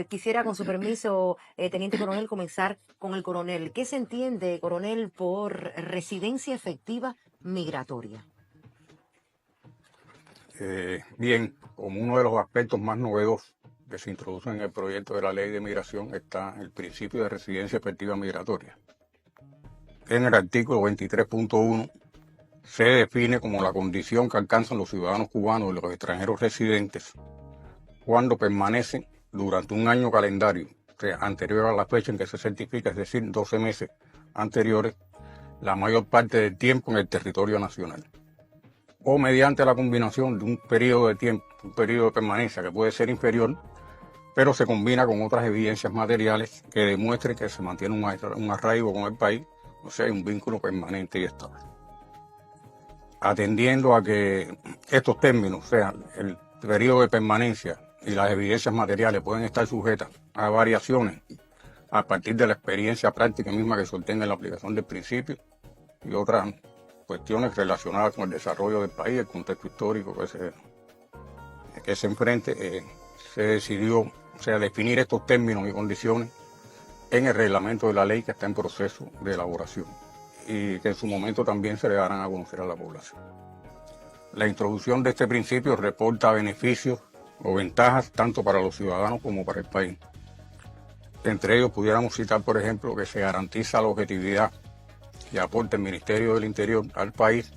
Quisiera, con su permiso, teniente coronel, comenzar con el coronel. ¿Qué se entiende, coronel, por residencia efectiva migratoria? Bien, como uno de los aspectos más novedosos que se introducen en el proyecto de la ley de migración está el principio de residencia efectiva migratoria. En el artículo 23.1 se define como la condición que alcanzan los ciudadanos cubanos y los extranjeros residentes cuando permanecen durante un año calendario, o sea, anterior a la fecha en que se certifica, es decir, 12 meses anteriores, la mayor parte del tiempo en el territorio nacional, o mediante la combinación de un periodo de tiempo, un periodo de permanencia que puede ser inferior, pero se combina con otras evidencias materiales que demuestren que se mantiene un arraigo con el país, o sea, hay un vínculo permanente y estable. Atendiendo a que estos términos, o sea, el periodo de permanencia y las evidencias materiales pueden estar sujetas a variaciones a partir de la experiencia práctica misma que se obtenga en la aplicación del principio y otras cuestiones relacionadas con el desarrollo del país, el contexto histórico que se enfrente, se decidió, o sea, definir estos términos y condiciones en el reglamento de la ley que está en proceso de elaboración y que en su momento también se le darán a conocer a la población. La introducción de este principio reporta beneficios o ventajas tanto para los ciudadanos como para el país. Entre ellos pudiéramos citar, por ejemplo, que se garantiza la objetividad y aporta el Ministerio del Interior al país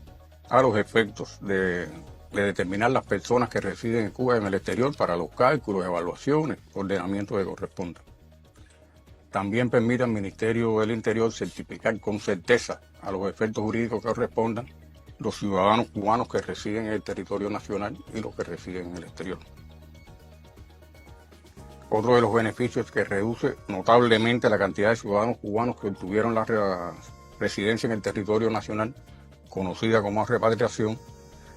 a los efectos de determinar las personas que residen en Cuba y en el exterior para los cálculos, evaluaciones, ordenamientos que correspondan. También permite al Ministerio del Interior certificar con certeza a los efectos jurídicos que correspondan los ciudadanos cubanos que residen en el territorio nacional y los que residen en el exterior. Otro de los beneficios es que reduce notablemente la cantidad de ciudadanos cubanos que obtuvieron la residencia en el territorio nacional, conocida como repatriación,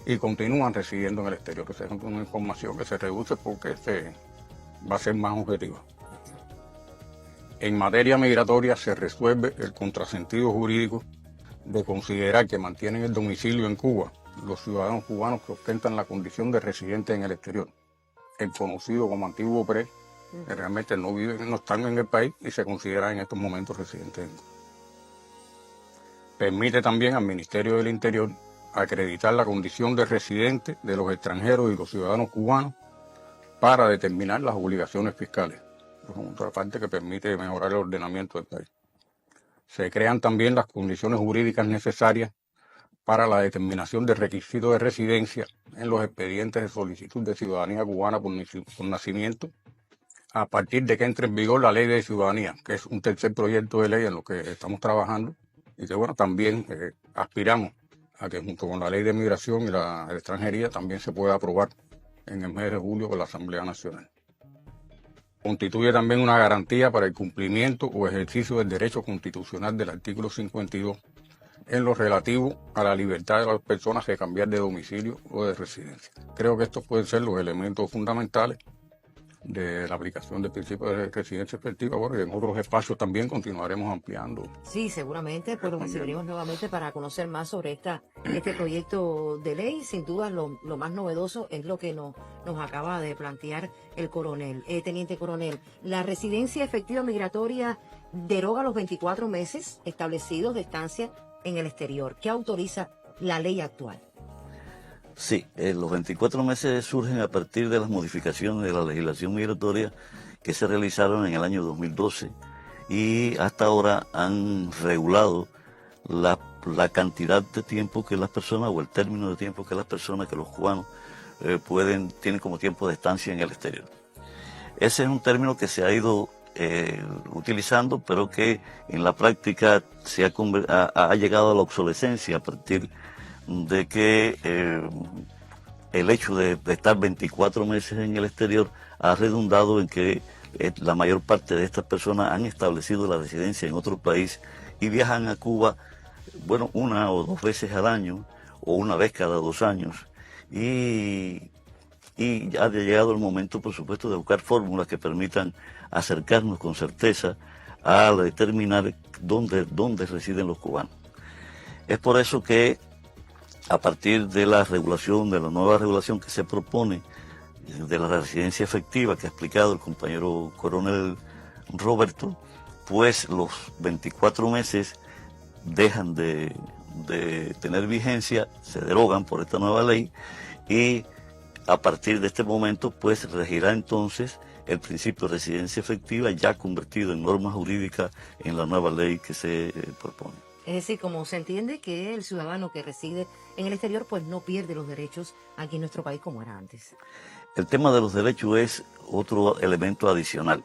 y continúan residiendo en el exterior. Esa es una información que se reduce porque va a ser más objetiva. En materia migratoria se resuelve el contrasentido jurídico de considerar que mantienen el domicilio en Cuba los ciudadanos cubanos que ostentan la condición de residentes en el exterior, el conocido como antiguo PRE, que realmente no viven, no están en el país y se consideran en estos momentos residentes en Cuba. Permite también al Ministerio del Interior acreditar la condición de residente de los extranjeros y los ciudadanos cubanos para determinar las obligaciones fiscales. Es otra parte que permite mejorar el ordenamiento del país. Se crean también las condiciones jurídicas necesarias para la determinación de requisitos de residencia en los expedientes de solicitud de ciudadanía cubana por nacimiento, a partir de que entre en vigor la ley de ciudadanía, que es un tercer proyecto de ley en lo que estamos trabajando y que bueno, también aspiramos a que junto con la ley de migración y la extranjería también se pueda aprobar en el mes de julio por la Asamblea Nacional. Constituye también una garantía para el cumplimiento o ejercicio del derecho constitucional del artículo 52 en lo relativo a la libertad de las personas de cambiar de domicilio o de residencia. Creo que estos pueden ser los elementos fundamentales de la aplicación del principio de residencia efectiva. Bueno, y en otros espacios también continuaremos ampliando. Sí, seguramente, pues lo recibiremos nuevamente para conocer más sobre este proyecto de ley. Sin duda, lo más novedoso es lo que nos acaba de plantear el coronel. Teniente coronel, la residencia efectiva migratoria deroga los 24 meses establecidos de estancia en el exterior. ¿Qué autoriza la ley actual? Sí, los 24 meses surgen a partir de las modificaciones de la legislación migratoria que se realizaron en el año 2012 y hasta ahora han regulado la cantidad de tiempo que las personas, o el término de tiempo que las personas, que los cubanos tienen como tiempo de estancia en el exterior. Ese es un término que se ha ido utilizando, pero que en la práctica ha llegado a la obsolescencia a partir de que el hecho de estar 24 meses en el exterior ha redundado en que la mayor parte de estas personas han establecido la residencia en otro país y viajan a Cuba, bueno, 1 o 2 veces al año o 1 vez cada 2 años. Y ya ha llegado el momento, por supuesto, de buscar fórmulas que permitan acercarnos con certeza a determinar dónde residen los cubanos. Es por eso que a partir de la nueva regulación que se propone de la residencia efectiva que ha explicado el compañero coronel Roberto, pues los 24 meses dejan de tener vigencia, se derogan por esta nueva ley y a partir de este momento pues regirá entonces el principio de residencia efectiva ya convertido en norma jurídica en la nueva ley que se propone. Es decir, como se entiende que el ciudadano que reside en el exterior pues no pierde los derechos aquí en nuestro país como era antes. El tema de los derechos es otro elemento adicional.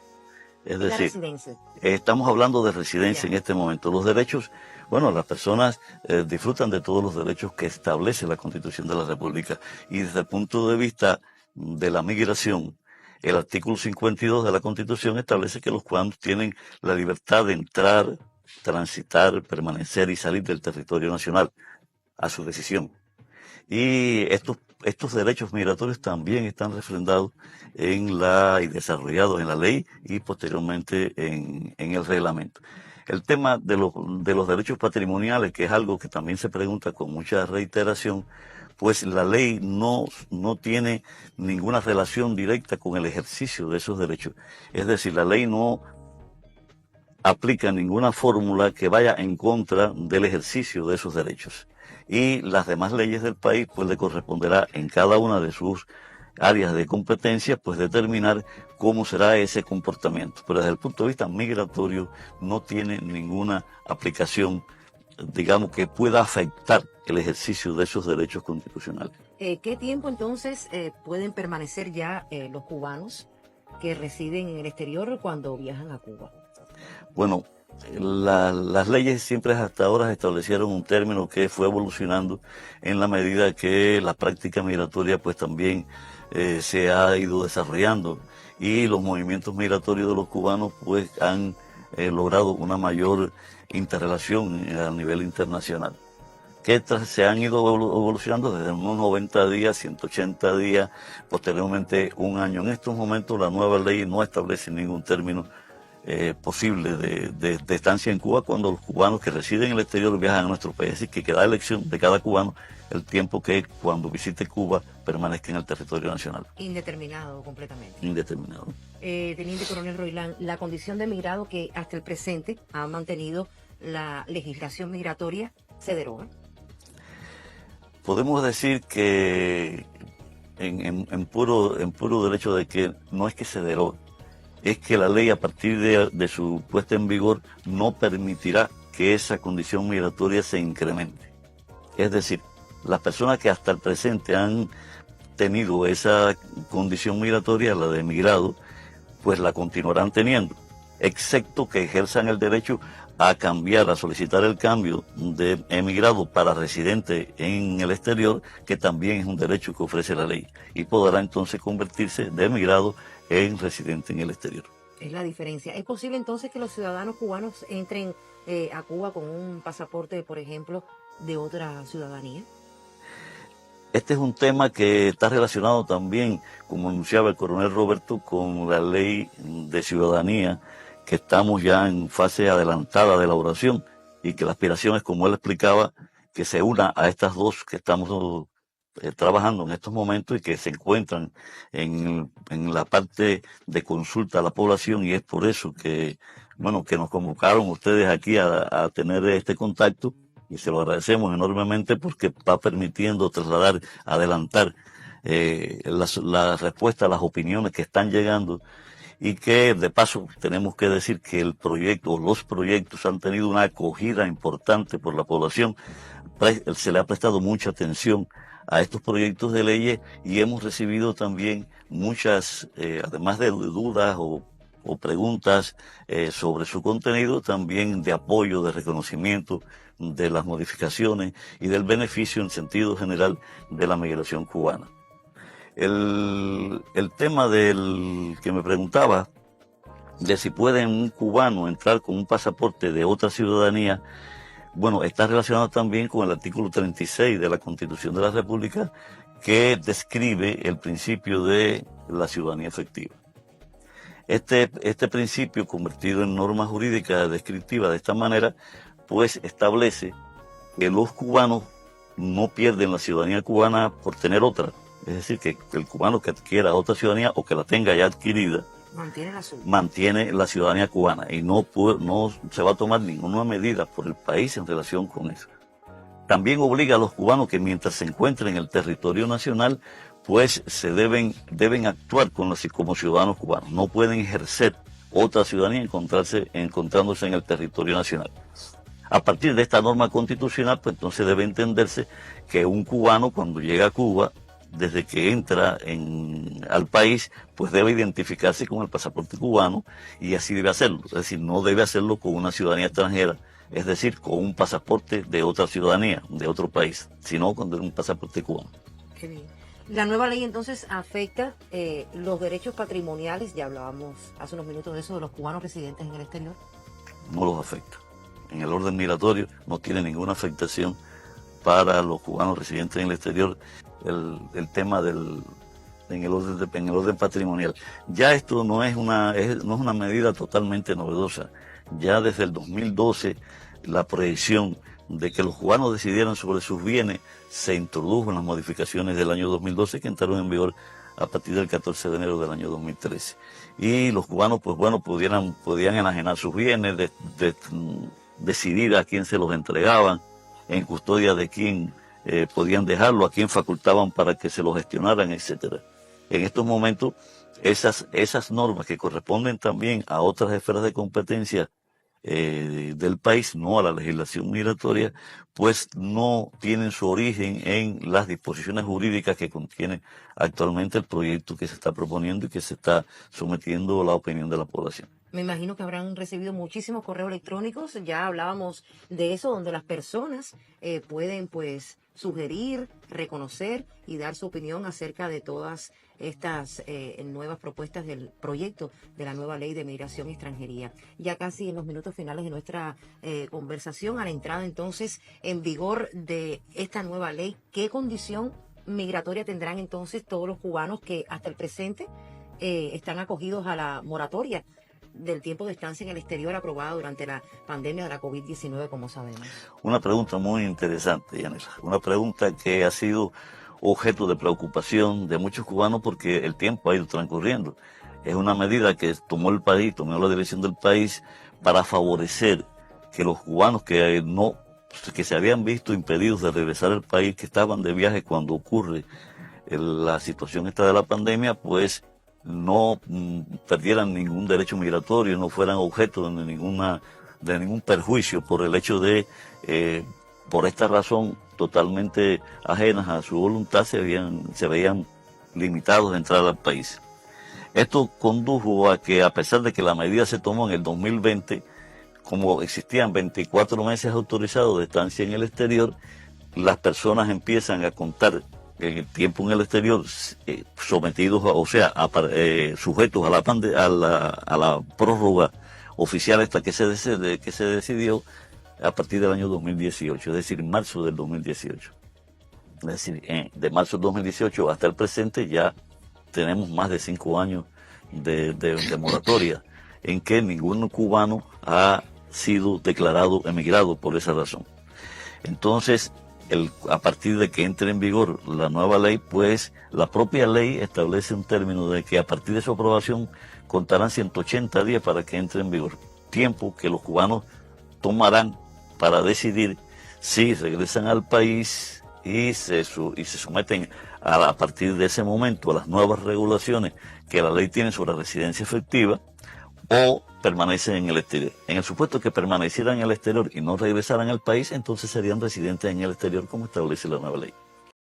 Es La decir, residencia. estamos hablando de residencia en este momento. Los derechos, bueno, las personas disfrutan de todos los derechos que establece la Constitución de la República. Y desde el punto de vista de la migración, el artículo 52 de la Constitución establece que los cubanos tienen la libertad de entrar, transitar, permanecer y salir del territorio nacional a su decisión. Y estos derechos migratorios también están refrendados y desarrollados en la ley y posteriormente en el reglamento. El tema de los derechos patrimoniales, que es algo que también se pregunta con mucha reiteración, pues la ley no tiene ninguna relación directa con el ejercicio de esos derechos. Es decir, la ley no aplica ninguna fórmula que vaya en contra del ejercicio de esos derechos. Y las demás leyes del país pues le corresponderá en cada una de sus áreas de competencia pues determinar cómo será ese comportamiento. Pero desde el punto de vista migratorio no tiene ninguna aplicación, digamos, que pueda afectar el ejercicio de esos derechos constitucionales. ¿Qué tiempo entonces pueden permanecer ya los cubanos que residen en el exterior cuando viajan a Cuba? Bueno, las leyes siempre hasta ahora establecieron un término que fue evolucionando en la medida que la práctica migratoria pues también se ha ido desarrollando y los movimientos migratorios de los cubanos pues han logrado una mayor interrelación a nivel internacional, que se han ido evolucionando desde unos 90 días, 180 días, posteriormente un año. En estos momentos la nueva ley no establece ningún término posible de estancia en Cuba cuando los cubanos que residen en el exterior viajan a nuestro país. Así que queda elección de cada cubano el tiempo que cuando visite Cuba permanezca en el territorio nacional. Indeterminado completamente. Indeterminado. Teniente Coronel Roilán, la condición de migrado que hasta el presente ha mantenido la legislación migratoria se deroga. Podemos decir que en puro derecho de que no es que se derogue, es que la ley a partir de su puesta en vigor no permitirá que esa condición migratoria se incremente. Es decir, las personas que hasta el presente han tenido esa condición migratoria, la de emigrado, pues la continuarán teniendo, excepto que ejerzan el derecho a cambiar, a solicitar el cambio de emigrado para residente en el exterior, que también es un derecho que ofrece la ley, y podrá entonces convertirse de emigrado en residente en el exterior. Es la diferencia. ¿Es posible entonces que los ciudadanos cubanos entren a Cuba con un pasaporte, por ejemplo, de otra ciudadanía? Este es un tema que está relacionado también, como anunciaba el coronel Roberto, con la ley de ciudadanía, que estamos ya en fase adelantada de elaboración y que la aspiración es, como él explicaba, que se una a estas dos que estamos trabajando en estos momentos y que se encuentran en la parte de consulta a la población, y es por eso que, bueno, que nos convocaron ustedes aquí a tener este contacto, y se lo agradecemos enormemente porque va permitiendo trasladar, adelantar la respuesta a las opiniones que están llegando, y que de paso tenemos que decir que el proyecto o los proyectos han tenido una acogida importante por la población. Se le ha prestado mucha atención a estos proyectos de leyes y hemos recibido también muchas, además de dudas o preguntas sobre su contenido, también de apoyo, de reconocimiento de las modificaciones y del beneficio en sentido general de la migración cubana. El tema del que me preguntaba, de si puede un cubano entrar con un pasaporte de otra ciudadanía, bueno, está relacionado también con el artículo 36 de la Constitución de la República, que describe el principio de la ciudadanía efectiva. Este principio, convertido en norma jurídica descriptiva de esta manera, pues establece que los cubanos no pierden la ciudadanía cubana por tener otra, Es decir, que el cubano que adquiera otra ciudadanía o que la tenga ya adquirida, mantiene la ciudadanía cubana y no se va a tomar ninguna medida por el país en relación con eso. También obliga a los cubanos que mientras se encuentren en el territorio nacional, pues se deben actuar como ciudadanos cubanos. No pueden ejercer otra ciudadanía encontrándose en el territorio nacional. A partir de esta norma constitucional, pues entonces debe entenderse que un cubano cuando llega a Cuba, desde que entra al país, pues debe identificarse con el pasaporte cubano y así debe hacerlo. Es decir, no debe hacerlo con una ciudadanía extranjera, es decir, con un pasaporte de otra ciudadanía, de otro país, sino con un pasaporte cubano. Qué bien. La nueva ley entonces afecta los derechos patrimoniales, ya hablábamos hace unos minutos de eso, de los cubanos residentes en el exterior. No los afecta. En el orden migratorio no tiene ninguna afectación para los cubanos residentes en el exterior el tema en el orden patrimonial. Ya esto no es una medida totalmente novedosa. Ya desde el 2012 la proyección de que los cubanos decidieran sobre sus bienes se introdujo en las modificaciones del año 2012 que entraron en vigor a partir del 14 de enero del año 2013. Y los cubanos, pues bueno, podían enajenar sus bienes, decidir a quién se los entregaban, en custodia de quién podían dejarlo, a quién facultaban para que se lo gestionaran, etcétera. En estos momentos, esas normas que corresponden también a otras esferas de competencia del país, no a la legislación migratoria, pues no tienen su origen en las disposiciones jurídicas que contiene actualmente el proyecto que se está proponiendo y que se está sometiendo a la opinión de la población. Me imagino que habrán recibido muchísimos correos electrónicos, ya hablábamos de eso, donde las personas pueden pues sugerir, reconocer y dar su opinión acerca de todas estas nuevas propuestas del proyecto de la nueva ley de migración y extranjería. Ya casi en los minutos finales de nuestra conversación, a la entrada entonces en vigor de esta nueva ley, ¿qué condición migratoria tendrán entonces todos los cubanos que hasta el presente están acogidos a la moratoria del tiempo de estancia en el exterior aprobada durante la pandemia de la COVID-19, como sabemos? Una pregunta muy interesante, Yanela. Una pregunta que ha sido objeto de preocupación de muchos cubanos porque el tiempo ha ido transcurriendo. Es una medida que tomó la dirección del país para favorecer que los cubanos que se habían visto impedidos de regresar al país, que estaban de viaje cuando ocurre la situación esta de la pandemia, pues no perdieran ningún derecho migratorio, no fueran objeto de ningún perjuicio por el hecho de, por esta razón, totalmente ajenas a su voluntad, se veían limitados a entrar al país. Esto condujo a que, a pesar de que la medida se tomó en el 2020, como existían 24 meses autorizados de estancia en el exterior, las personas empiezan a contar el tiempo en el exterior sometidos, sujetos a la prórroga oficial esta que se decidió a partir del año 2018, es decir, en marzo del 2018. Es decir, de marzo del 2018 hasta el presente ya tenemos más de 5 años de moratoria en que ningún cubano ha sido declarado emigrado por esa razón. Entonces, a partir de que entre en vigor la nueva ley, pues la propia ley establece un término de que a partir de su aprobación contarán 180 días para que entre en vigor. Tiempo que los cubanos tomarán para decidir si regresan al país y se someten a partir de ese momento a las nuevas regulaciones que la ley tiene sobre residencia efectiva o permanecen en el exterior. En el supuesto que permanecieran en el exterior y no regresaran al país, entonces serían residentes en el exterior como establece la nueva ley.